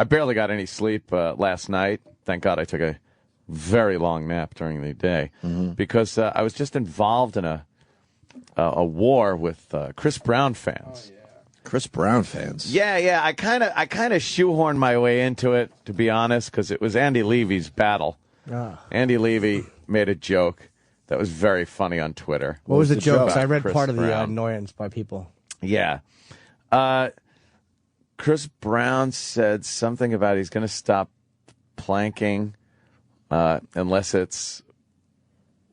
I barely got any sleep last night. Thank God I took a very long nap during the day because I was just involved in a war with Chris Brown fans. Oh, yeah. Chris Brown fans. Yeah. I kind of shoehorned my way into it, to be honest, because it was Andy Levy's battle. Andy Levy made a joke that was very funny on Twitter. What was the joke? I read Chris part of the Brown. annoyance by people. Yeah. Chris Brown said something about he's going to stop planking unless it's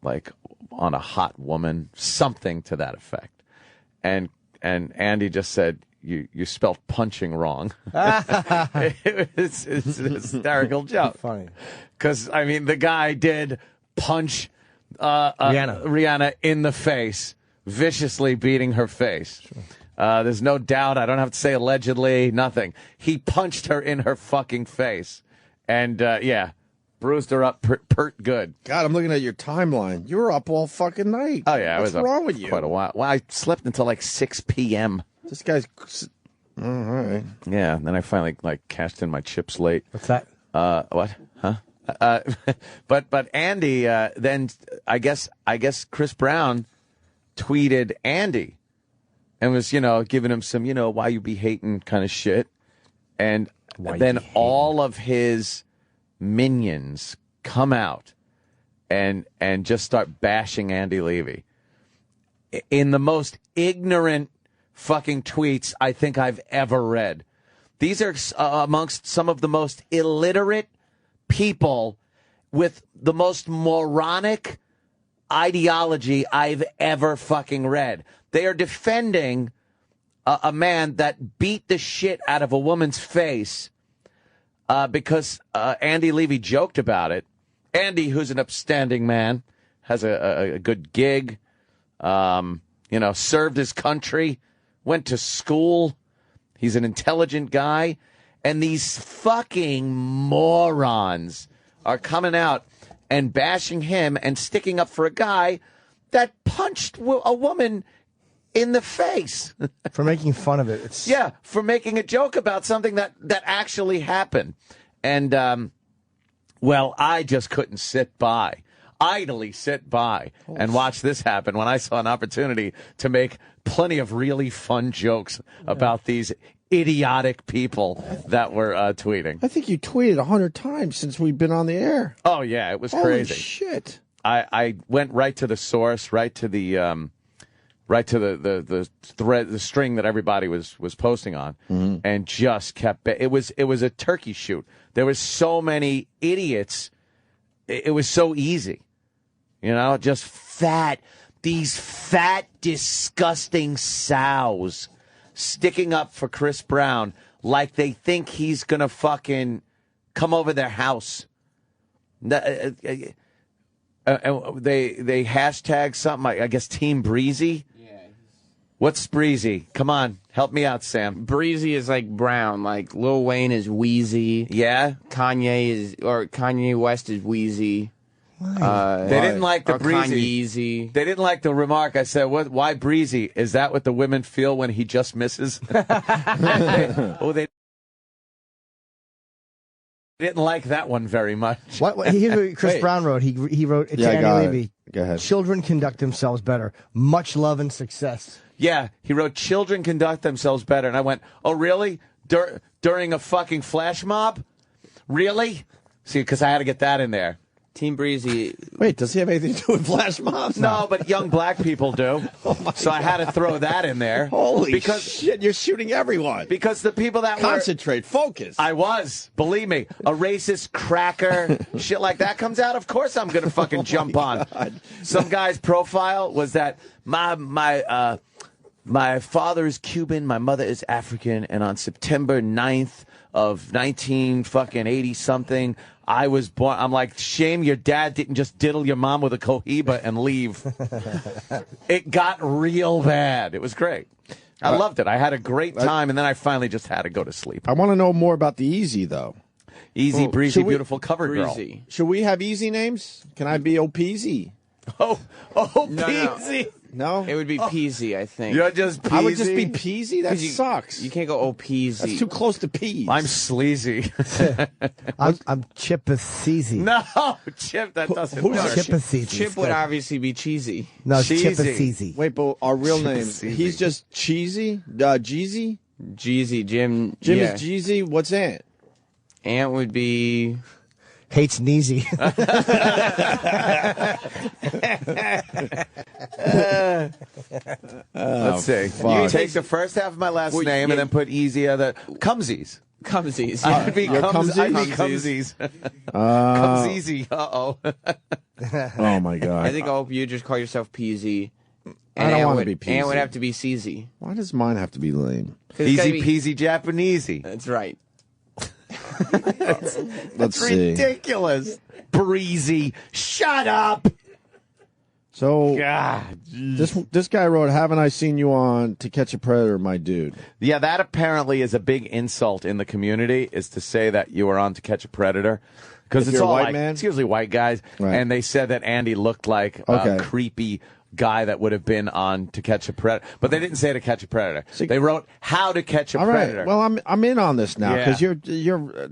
like on a hot woman, something to that effect. And Andy just said, you spelled punching wrong. It's a hysterical joke. Funny. Because, I mean, the guy did punch Rihanna in the face, viciously beating her face. Sure. There's no doubt. I don't have to say allegedly, nothing. He punched her in her fucking face. And, bruised her up pert good. God, I'm looking at your timeline. You were up all fucking night. Oh, yeah. What's I was wrong up with you? Quite a while. Well, I slept until like 6 p.m. This guy's... All right. Yeah, and then I finally, cashed in my chips late. What's that? What? Huh? But Andy, then I guess Chris Brown tweeted Andy and was, giving him some, why you be hating kind of shit. And then all of his minions come out and just start bashing Andy Levy in the most ignorant fucking tweets I think I've ever read. These are amongst some of the most illiterate people with the most moronic ideology I've ever fucking read. They are defending a man that beat the shit out of a woman's face because Andy Levy joked about it. Andy, who's an upstanding man, has a good gig, served his country, went to school. He's an intelligent guy. And these fucking morons are coming out and bashing him and sticking up for a guy that punched a woman in the face. For making fun of it. Yeah, for making a joke about something that actually happened. And, I just couldn't idly sit by and watch this happen when I saw an opportunity to make plenty of really fun jokes about these idiotic people that were tweeting. I think you tweeted 100 times since we've been on the air. Oh, yeah, it was Holy crazy. Shit. I went right to the source, right to the thread, the string that everybody was posting on, and just kept it was a turkey shoot. There was so many idiots. It was so easy, just these fat, disgusting sows sticking up for Chris Brown like they think he's gonna fucking come over their house. They hashtag something, I guess Team Breezy. Yeah. What's Breezy? Come on, help me out, Sam. Breezy is like Brown, like Lil Wayne is Wheezy. Yeah. Kanye West is Wheezy. They didn't like the Breezy. Kanye-zy. They didn't like the remark. I said, why Breezy? Is that what the women feel when he just misses? They didn't like that one very much. Here's what Chris Brown wrote. He wrote, it's Andy Levy. Go ahead. Children conduct themselves better. Much love and success. Yeah, he wrote, children conduct themselves better. And I went, oh, really? During a fucking flash mob? Really? See, because I had to get that in there. Team Breezy. Wait, does he have anything to do with flash mobs? No, but young black people do. So I had to throw that in there. Holy shit, you're shooting everyone. Because the people that Concentrate, focus. I was. Believe me. A racist cracker, shit like that comes out, of course I'm going to fucking jump on. Some guy's profile was that my father is Cuban, my mother is African, and on September 9th of 1980 something, I was born. I'm like, shame your dad didn't just diddle your mom with a Cohiba and leave. It got real bad. It was great. I loved it. I had a great time, and then I finally just had to go to sleep. I want to know more about the Easy, though. Easy, Breezy, beautiful cover girl. Should we have easy names? Can I be Opie? Oh, Breezy. No? It would be peasy, I think. You're just peasy. I would just be peasy? That sucks. You can't go peasy. That's too close to peas. I'm sleazy. I'm Chippeseasy. No, Chip, that doesn't who's work. Chippeseasy. Chip would obviously be cheesy. No, it's Cheesy. Chippeseasy. Wait, but our real Chip names. is He's just Cheesy? Jeezy? Jeezy, Jim. Jim yeah. is Jeezy? What's Ant? Ant would be... Hates Neezy. Let's see. fuck. You take the first half of my last Well, name yeah. and then put easy other Cumsies. Cumsies. I'd be You're Cumsies. I'd be Cumsies. Cumsies. Comes easy. Uh-oh. Oh, my God. I think I hope you just call yourself peasy. I don't want to Ant be would- Ant peasy. would have to be Seasy. Why does mine have to be lame? Easy peasy Japanesey. That's right. Let's see. Ridiculous. Breezy. Shut up. So God. this guy wrote, "Haven't I seen you on To Catch a Predator, my dude?" Yeah, that apparently is a big insult in the community, is to say that you were on To Catch a Predator. Because If it's you're a all white like, man? it's usually white guys. Right. And they said that Andy looked like Okay. a creepy guy that would have been on To Catch a Predator. But they didn't say To Catch a Predator. See- They wrote How to Catch a All right. Predator. Well, I'm in on this now because Yeah. you're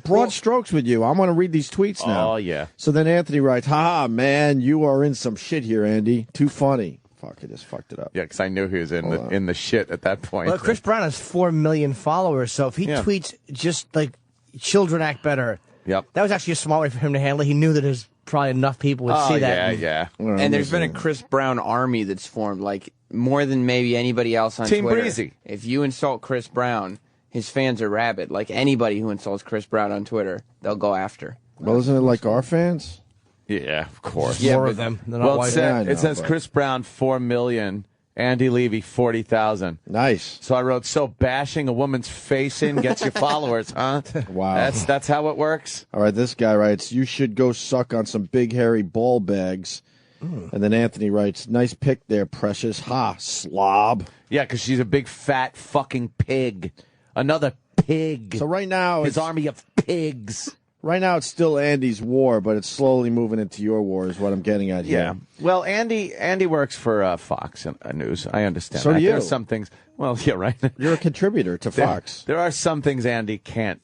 broad strokes with you. I want to read these tweets now. Oh, yeah. So then Anthony writes, "Haha, man, you are in some shit here, Andy. Too funny." Fuck, I just fucked it up. Yeah, because I knew he was Hold on. in the shit at that point. Well, Chris Brown has 4 million followers, so if he Yeah. tweets just like children act better, Yep. that was actually a smart way for him to handle it. He knew that there's probably enough people would Oh, see that. yeah, and- yeah. Well, And there's been a listen. Chris Brown army that's formed, like more than maybe anybody else on Team Twitter. Breezy. If you insult Chris Brown, his fans are rabid. Like anybody who insults Chris Brown on Twitter, they'll go after. Well, isn't it like our fans? Yeah, of course. More but- of them. They're not Well, white. Yeah, I know, it says but- Chris Brown 4 million, Andy Levy 40,000. Nice. So I wrote, so bashing a woman's face in gets you followers, huh? Wow. That's how it works? All right, this guy writes, "You should go suck on some big hairy ball bags." And then Anthony writes, "Nice pick there, precious. Ha, slob." Yeah, because she's a big fat fucking pig. Another pig. So right now, His it's, army of pigs. right now it's still Andy's war, but it's slowly moving into your war. Is what I'm getting at here. Yeah. Well, Andy works for Fox News. I understand. So do that. you. There are some things. Well, yeah, right. You're a contributor to Fox. There are some things Andy can't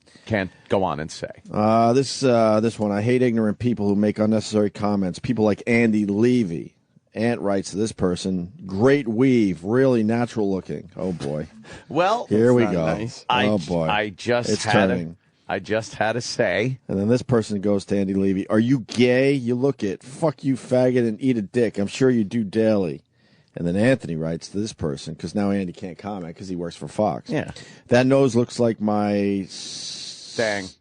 go on and say. This one. I hate ignorant people who make unnecessary comments. People like Andy Levy. Ant writes to this person, "Great weave, really natural looking." Oh boy. Well, Here we not go. nice. Oh boy. I just It's had turning. I just had to say. And then this person goes to Andy Levy, "Are you gay? You look it. Fuck you, faggot, and eat a dick. I'm sure you do daily." And then Anthony writes to this person, because now Andy can't comment because he works for Fox. Yeah. "That nose looks like my Stang's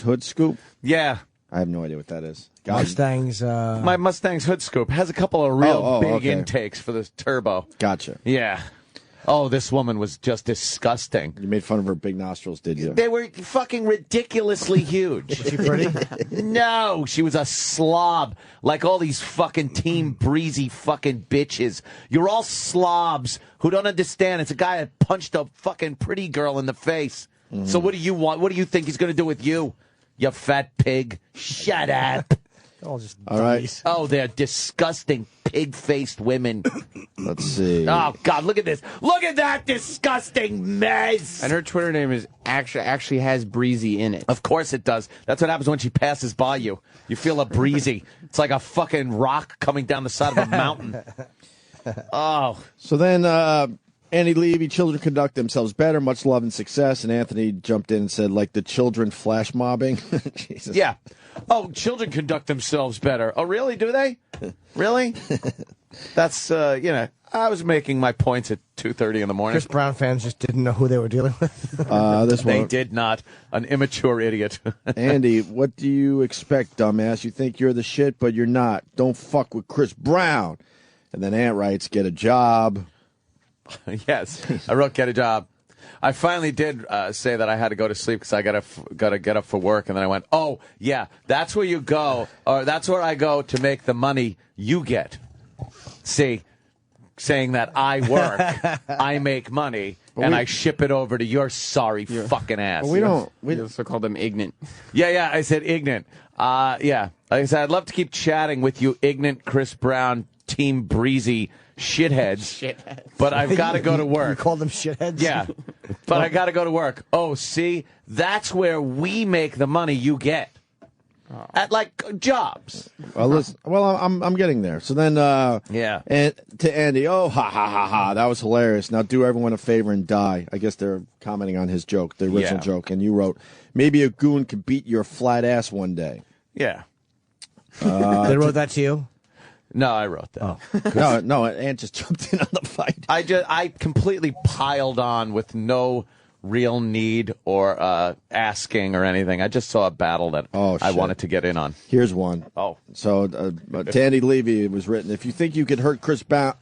hood scoop." Yeah. I have no idea what that is. Got it. Mustangs. My Mustang's hood scoop has a couple of real Oh, big okay. intakes for the turbo. Gotcha. Yeah. Oh, this woman was just disgusting. You made fun of her big nostrils, did you? They were fucking ridiculously huge. Is she pretty? No, she was a slob. Like all these fucking Team Breezy fucking bitches. You're all slobs who don't understand. It's a guy that punched a fucking pretty girl in the face. So what do you want? What do you think he's going to do with you? You fat pig. Shut up. All just All right. dummies. Oh, they're disgusting pig-faced women. Let's see. Oh, God, look at this. Look at that disgusting mess. And her Twitter name is actually has Breezy in it. Of course it does. That's what happens when she passes by you. You feel a breezy. It's like a fucking rock coming down the side of a mountain. Oh. So then Andy Levy, "Children conduct themselves better, much love and success." And Anthony jumped in and said, "Like the children flash mobbing." Jesus. Yeah. Oh, children conduct themselves better. Oh, really? Do they? Really? That's, I was making my points at 2:30 in the morning. Chris Brown fans just didn't know who they were dealing with. This They one. did not. An immature idiot. Andy, what do you expect, dumbass? You think you're the shit, but you're not. Don't fuck with Chris Brown. And then Ant writes, "Get a job." Yes. I wrote get a job. I finally did say that I had to go to sleep because I gotta get up for work, and then I went, "Oh yeah, that's where you go, or that's where I go to make the money you get." See, saying that I work, I make money, and I ship it over to your sorry fucking ass. Well, we don't. We also call them ignorant. Yeah, I said ignorant. Yeah, like I said, I'd love to keep chatting with you, ignorant Chris Brown Team Breezy shitheads. But I've got to go to You work. call them shitheads? Yeah, but I got to go to work. Oh, see, that's where we make the money you get at like jobs. Well, listen. Well, I'm getting there. So then, Yeah. And to Andy, oh, ha ha ha ha, that was hilarious. Now do everyone a favor and die. I guess they're commenting on his joke, the original Yeah. joke, and you wrote, maybe a goon could beat your flat ass one day. Yeah. They wrote that to you? No, I wrote that. Oh. No, Ant just jumped in on the fight. I completely piled on with no real need or asking or anything. I just saw a battle that I shit. wanted to get in on. Here's one. Oh. So, to Andy Levy, it was written, if you think you could hurt Chris Brown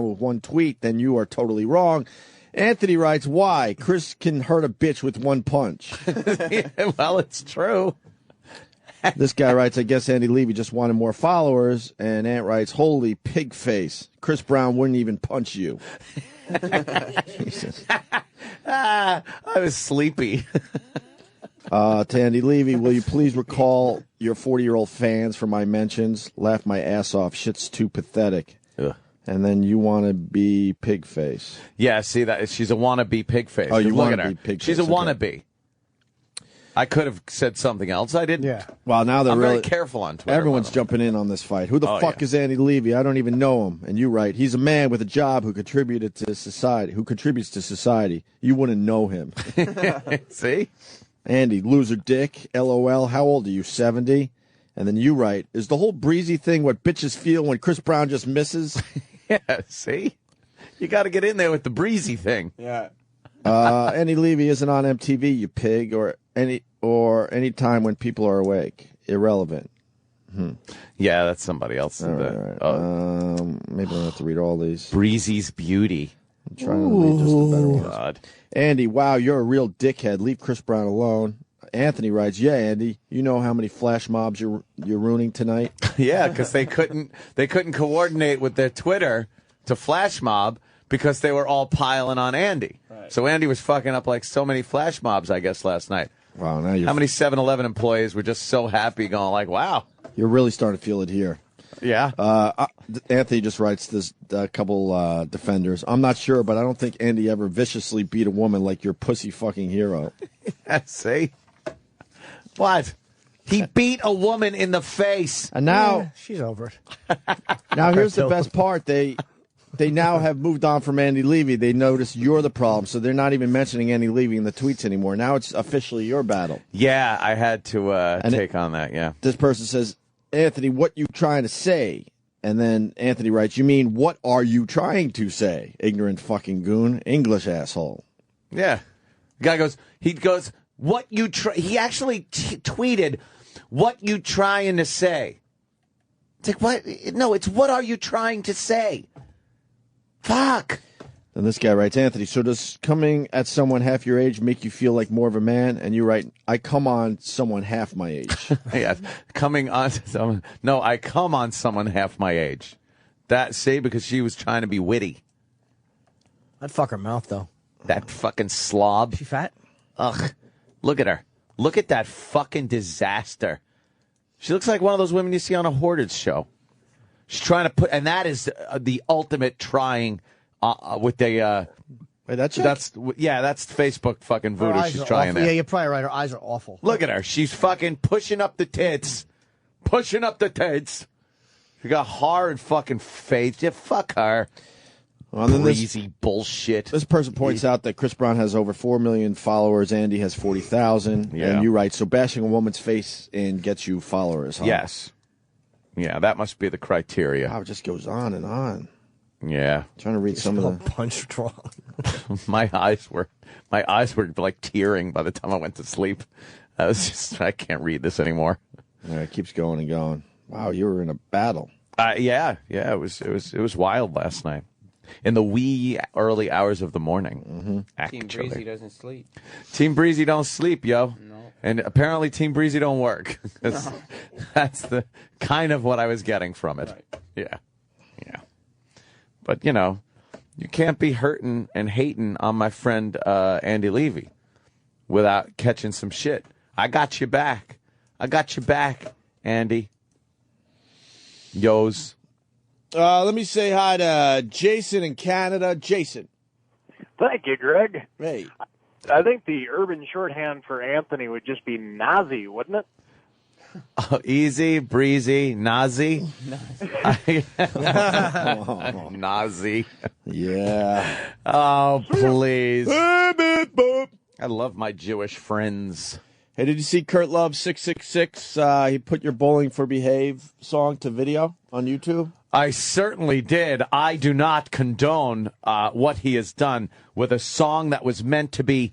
with one tweet, then you are totally wrong. Anthony writes, why? Chris can hurt a bitch with one punch. Yeah, well, it's true. This guy writes, I guess Andy Levy just wanted more followers. And Ant writes, holy pig face. Chris Brown wouldn't even punch you. Jesus. I was sleepy. To Andy Levy, will you please recall your 40-year-old fans for my mentions? Laugh my ass off. Shit's too pathetic. Ugh. And then you want to be pig face. Yeah, see that she's a wannabe pig face. Oh, you look wanna at her. be pig She's face, a okay. wannabe. I could have said something else. I didn't. Yeah. Well, now they're I'm really very careful on Twitter. Everyone's by the way. jumping in on this fight. Who the Oh, fuck yeah. is Andy Levy? I don't even know him. And you write, he's a man with a job who contributed to society. Who contributes to society? You wouldn't know him. See? Andy, loser dick. LOL. How old are you? 70. And then you write, is the whole Breezy thing what bitches feel when Chris Brown just misses? Yeah, see? You got to get in there with the Breezy thing. Yeah. Andy Levy isn't on MTV, you pig, or any time when people are awake. Irrelevant. Yeah, that's somebody else. All right. Maybe I don't have to read all these. Breezy's beauty. I'm trying to read just the better ones. God. Andy, wow, you're a real dickhead. Leave Chris Brown alone. Anthony writes, yeah, Andy, you know how many flash mobs you're ruining tonight? Yeah, because they couldn't coordinate with their Twitter to flash mob because they were all piling on Andy. Right. So Andy was fucking up like so many flash mobs, I guess, last night. Wow, now you're How many 7-Eleven employees were just so happy going like, wow. You're really starting to feel it here. Yeah. Anthony just writes this a couple defenders. I'm not sure, but I don't think Andy ever viciously beat a woman like your pussy fucking hero. See? What? He beat a woman in the face. And now, She's over it. now here's the best part. They now have moved on from Andy Levy. They notice you're the problem, so they're not even mentioning Andy Levy in the tweets anymore. Now it's officially your battle. Yeah, I had to take on that, yeah. This person says, Anthony, what you trying to say? And then Anthony writes, you mean, what are you trying to say? Ignorant fucking goon. English asshole. Yeah. The guy goes, what you he actually tweeted, what you trying to say? It's like, what? No, it's what are you trying to say? Fuck. And this guy writes, Anthony, so does coming at someone half your age make you feel like more of a man? And you write, I come on someone half my age. Yeah, coming on someone. No, I come on someone half my age. Because she was trying to be witty. I'd fuck her mouth, though. That fucking slob. She fat? Ugh. Look at her. Look at that fucking disaster. She looks like one of those women you see on a Hoarders show. She's trying to put, and that is the ultimate trying with the. Wait, that's Facebook fucking Her voodoo. eyes She's are trying awful. there. Yeah, you're probably right. Her eyes are awful. Look at her. She's fucking pushing up the tits. Pushing up the tits. She got hard fucking face. Yeah, fuck her. Well, then Breezy bullshit. This person points out that Chris Brown has over 4 million followers. Andy has 40,000. Yeah. And you write, so bashing a woman's face in gets you followers, huh? Yes. Yeah, that must be the criteria. Wow, it just goes on and on. Yeah. Trying to read some of the... Punched wrong. my eyes were like tearing by the time I went to sleep. I can't read this anymore. Yeah, it keeps going and going. Wow, you were in a battle. Yeah, it was wild last night. In the wee early hours of the morning. Mm-hmm. Team Breezy doesn't sleep. Team Breezy don't sleep, yo. No. And apparently Team Breezy don't work. That's the kind of what I was getting from it. Right. Yeah. But, you can't be hurting and hating on my friend Andy Levy without catching some shit. I got you back, Andy. Yos. Let me say hi to Jason in Canada. Jason. Thank you, Greg. Hey. I think the urban shorthand for Anthony would just be Nazi, wouldn't it? Oh, easy, breezy, Nazi. Nazi. Yeah. Oh, please. I love my Jewish friends. Hey, did you see Kurt Love 666? He put your Bowling for Behave song to video on YouTube. I certainly did. I do not condone what he has done with a song that was meant to be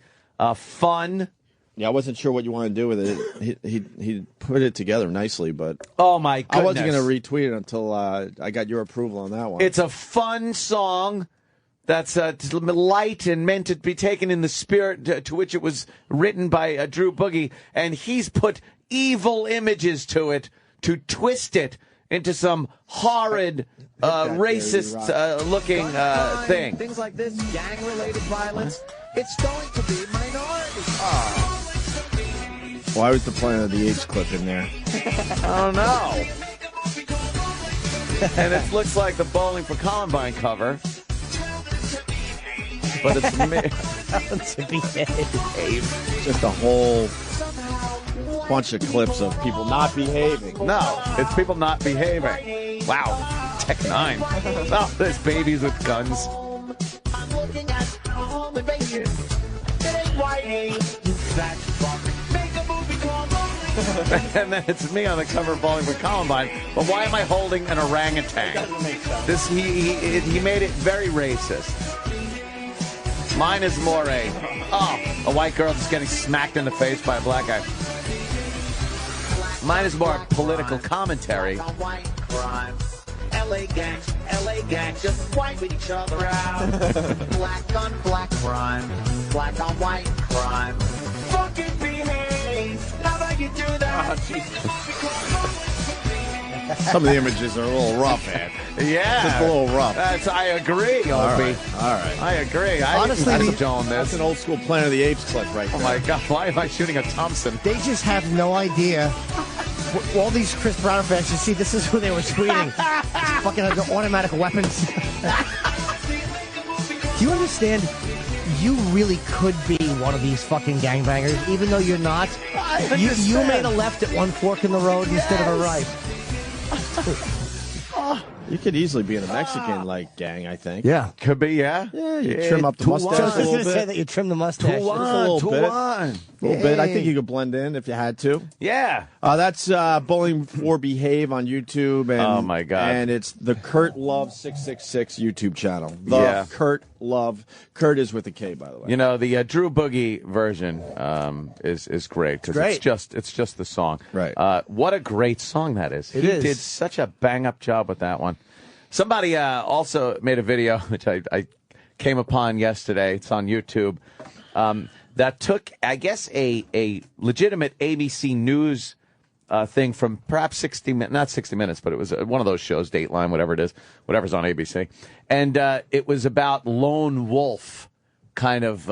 fun. Yeah, I wasn't sure what you wanted to do with it. He put it together nicely, but oh my goodness, I wasn't going to retweet it until I got your approval on that one. It's a fun song that's light and meant to be taken in the spirit to which it was written by Drew Boogie, and he's put evil images to it to twist it into some horrid, racist-looking thing. Things like this, gang-related violence, it's going to be minorities. Why was the Planet of the Apes clip in there? I don't know. And it looks like the Bowling for Columbine cover. But it's me. Just a whole bunch of clips of people not behaving. No, it's people not behaving. Wow. Tech 9. Oh, there's babies with guns. I'm looking at home invasion. It ain't white, you fat fuck. Make a movie called Bowling. And then it's me on the cover of Bowling for Columbine. But why am I holding an orangutan? This he made it very racist. Mine is more a white girl just getting smacked in the face by a black guy. Mine is more political commentary. LA gangs just wiping each other out. Black on black crime, black on white crime. Fucking behave. Now that you do that. Some of the images are a little rough, man. Yeah. Just a little rough. I agree, Opie. All right. I agree. Honestly, I condone this. That's an old school Planet of the Apes clip right there. Oh, my God. Why am I shooting a Thompson? They just have no idea. All these Chris Brown fans, you see, this is who they were tweeting. Fucking automatic weapons. Do you understand? You really could be one of these fucking gangbangers, even though you're not. You made a left at one fork in the road instead of a right. You could easily be in a Mexican gang, I think. Yeah. Could be, yeah. Yeah, you trim up the mustache I was a little going to say bit. that you trim the mustache. A little bit. One. A little bit. I think you could blend in if you had to. Yeah. That's Bowling for Behave on YouTube. And, Oh, my God. And it's the Kurt Love 666 YouTube channel. Yeah. Kurt Love. Kurt is with a K, by the way. You know, the Drew Boogie version is great because it's just the song. Right. What a great song that is. It He is. did such a bang-up job with that one. Somebody also made a video, which I came upon yesterday. It's on YouTube. That took, I guess, a legitimate ABC News thing from perhaps 60 minutes, not 60 Minutes, but it was one of those shows, Dateline, whatever it is, whatever's on ABC. And it was about lone wolf kind of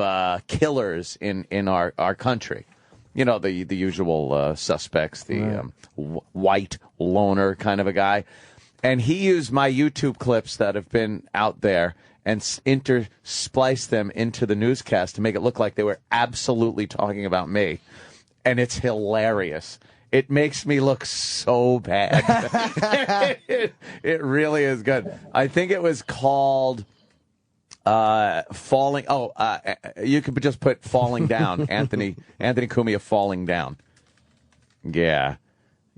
killers in our country. You know, the usual suspects, the white loner kind of a guy. And he used my YouTube clips that have been out there and interspliced them into the newscast to make it look like they were absolutely talking about me. And it's hilarious. It makes me look so bad. It really is good. I think it was called Falling. You could just put Falling Down. Anthony Cumia Falling Down. Yeah,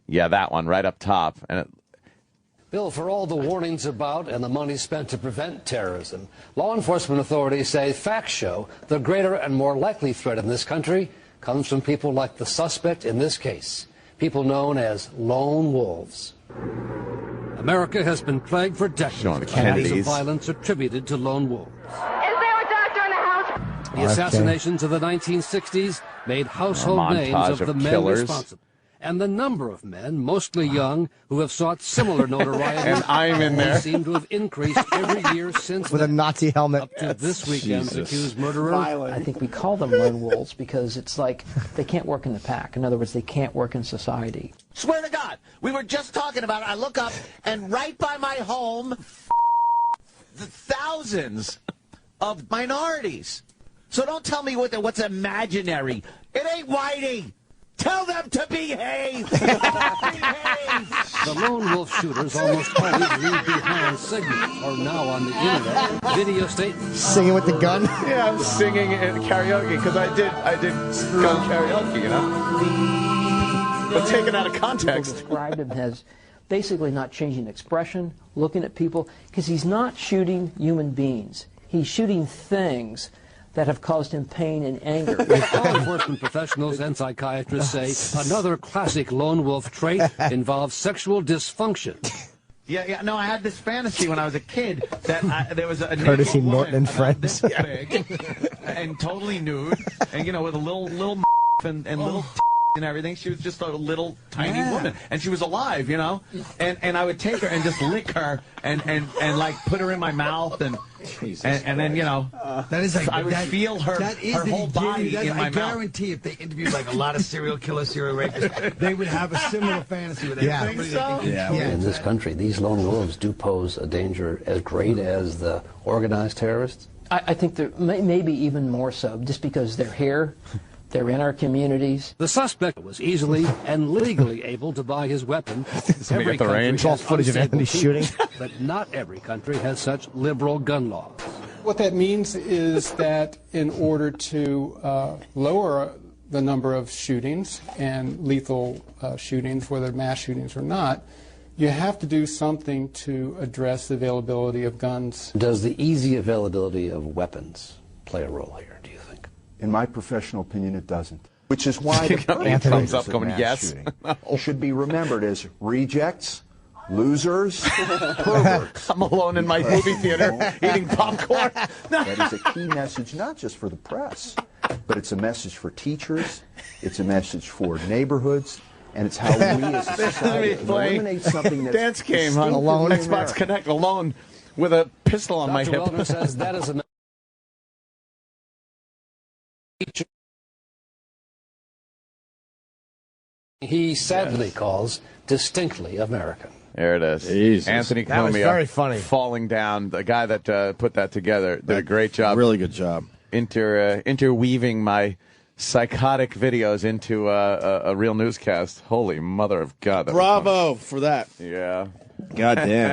that one right up top. And Bill, for all the warnings about and the money spent to prevent terrorism, law enforcement authorities say facts show the greater and more likely threat in this country comes from people like the suspect in this case, people known as lone wolves. America has been plagued for decades Showing the by acts of Kennedys. violence attributed to lone wolves. Is there a doctor in the house? The assassinations of the 1960s made household A names montage of the of men killers. responsible. and the number of men, mostly young, who have sought similar notoriety And I'm in there. seem to have increased every year since With a then. Nazi helmet. Up to this weekend's accused murderer. I think we call them lone wolves because it's like they can't work in the pack. In other words, they can't work in society. Swear to God, we were just talking about it. I look up, and right by my home, the thousands of minorities. So don't tell me what's imaginary. It ain't Whitey. Tell them to behave. Behave. The lone wolf shooters almost always leave behind signals or now on the internet video statements. Singing with the gun. Yeah, I'm singing at karaoke because I did gun karaoke, you know. But taken out of context. Described him as basically not changing expression, looking at people, because he's not shooting human beings. He's shooting things that have caused him pain and anger. Law enforcement professionals and psychiatrists say another classic lone wolf trait involves sexual dysfunction. Yeah, no, I had this fantasy when I was a kid that there was a Courtesy naked Norton woman and about Friends. this big and totally nude, and with a little and little and everything. She was just a little tiny woman, and she was alive, And I would take her and just lick her and like put her in my mouth and then that is like I would feel her whole body in my I guarantee if they interviewed like a lot of serial killers, serial rapists, they would have a similar fantasy with everybody. In this country, these lone wolves do pose a danger as great as the organized terrorists. I think there maybe even more so, just because they're here. They're in our communities. The suspect was easily and legally able to buy his weapon. Every at the country range. has All footage of unstable Anthony shooting. people, but not every country has such liberal gun laws. What that means is that in order to lower the number of shootings and lethal shootings, whether mass shootings or not, you have to do something to address the availability of guns. Does the easy availability of weapons play a role here? In my professional opinion, it doesn't. Which is why the thumbs up perpetrators of going, mass yes. shooting should be remembered as rejects, losers, perverts. I'm alone in my movie theater eating popcorn. That is a key message, not just for the press, but it's a message for teachers, it's a message for neighborhoods, and it's how we as a society eliminate something that's dance game on alone Xbox Connect alone with a pistol on my hip. Wellner says that is a he sadly calls distinctly American. There it is. Jesus. Anthony That was Cumia very funny. falling down. The guy that put that together did a great job. Really good job. Interweaving my psychotic videos into a real newscast. Holy mother of God. That was Bravo for that. funny. Yeah. God damn.